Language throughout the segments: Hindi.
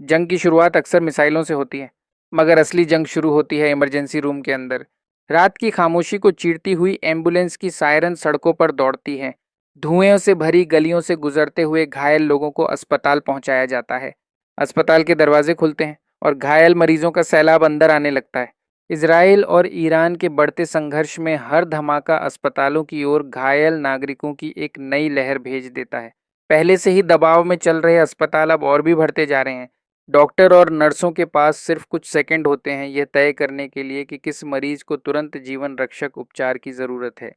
जंग की शुरुआत अक्सर मिसाइलों से होती है, मगर असली जंग शुरू होती है इमरजेंसी रूम के अंदर। रात की खामोशी को चीरती हुई एम्बुलेंस की सायरन सड़कों पर दौड़ती है। धुएं से भरी गलियों से गुजरते हुए घायल लोगों को अस्पताल पहुंचाया जाता है। अस्पताल के दरवाजे खुलते हैं और घायल मरीजों का सैलाब अंदर आने लगता है। इसराइल और ईरान के बढ़ते संघर्ष में हर धमाका अस्पतालों की ओर घायल नागरिकों की एक नई लहर भेज देता है। पहले से ही दबाव में चल रहे अस्पताल अब और भी बढ़ते जा रहे हैं। डॉक्टर और नर्सों के पास सिर्फ कुछ सेकंड होते हैं यह तय करने के लिए कि किस मरीज को तुरंत जीवन रक्षक उपचार की ज़रूरत है।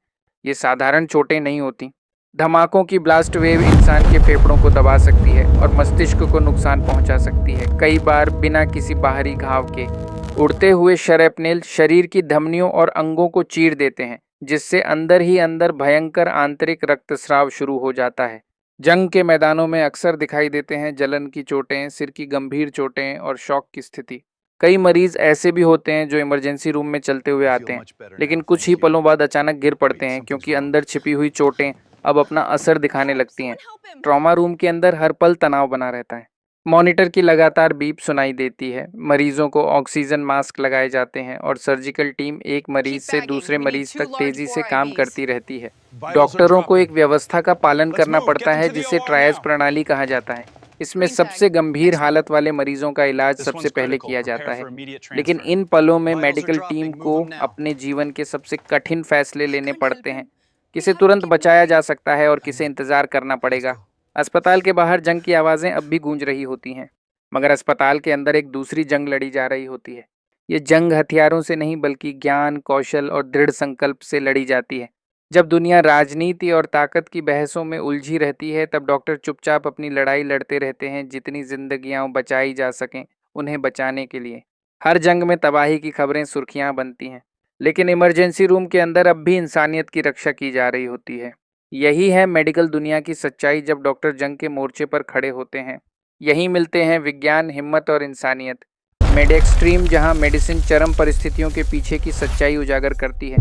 ये साधारण चोटें नहीं होती। धमाकों की ब्लास्ट वेव इंसान के फेफड़ों को दबा सकती है और मस्तिष्क को नुकसान पहुंचा सकती है, कई बार बिना किसी बाहरी घाव के। उड़ते हुए शरैपनेल शरीर की धमनियों और अंगों को चीर देते हैं, जिससे अंदर ही अंदर भयंकर आंतरिक रक्तस्राव शुरू हो जाता है। जंग के मैदानों में अक्सर दिखाई देते हैं जलन की चोटें, सिर की गंभीर चोटें और शॉक की स्थिति। कई मरीज ऐसे भी होते हैं जो इमरजेंसी रूम में चलते हुए आते हैं, लेकिन कुछ ही पलों बाद अचानक गिर पड़ते हैं क्योंकि अंदर छिपी हुई चोटें अब अपना असर दिखाने लगती हैं। ट्रॉमा रूम के अंदर हर पल तनाव बना रहता है। मॉनिटर की लगातार बीप सुनाई देती है। मरीजों को ऑक्सीजन मास्क लगाए जाते हैं और सर्जिकल टीम एक मरीज से दूसरे मरीज तक तेजी से काम करती रहती है। डॉक्टरों को एक व्यवस्था का पालन करना पड़ता है जिसे ट्रायज प्रणाली कहा जाता है। इसमें सबसे गंभीर हालत वाले मरीजों का इलाज सबसे पहले किया जाता है। लेकिन इन पलों में मेडिकल टीम को अपने जीवन के सबसे कठिन फैसले लेने पड़ते हैं। किसे तुरंत बचाया जा सकता है और किसे इंतजार करना पड़ेगा। अस्पताल के बाहर जंग की आवाज़ें अब भी गूंज रही होती हैं, मगर अस्पताल के अंदर एक दूसरी जंग लड़ी जा रही होती है। ये जंग हथियारों से नहीं बल्कि ज्ञान, कौशल और दृढ़ संकल्प से लड़ी जाती है। जब दुनिया राजनीति और ताकत की बहसों में उलझी रहती है, तब डॉक्टर चुपचाप अपनी लड़ाई लड़ते रहते हैं, जितनी जिंदगियां बचाई जा सकें उन्हें बचाने के लिए। हर जंग में तबाही की खबरें सुर्खियां बनती हैं, लेकिन इमरजेंसी रूम के अंदर अब भी इंसानियत की रक्षा की जा रही होती है। यही है मेडिकल दुनिया की सच्चाई जब डॉक्टर जंग के मोर्चे पर खड़े होते हैं। यहीं मिलते हैं विज्ञान, हिम्मत और इंसानियत। मेड एक्सट्रीम, जहां मेडिसिन चरम परिस्थितियों के पीछे की सच्चाई उजागर करती है।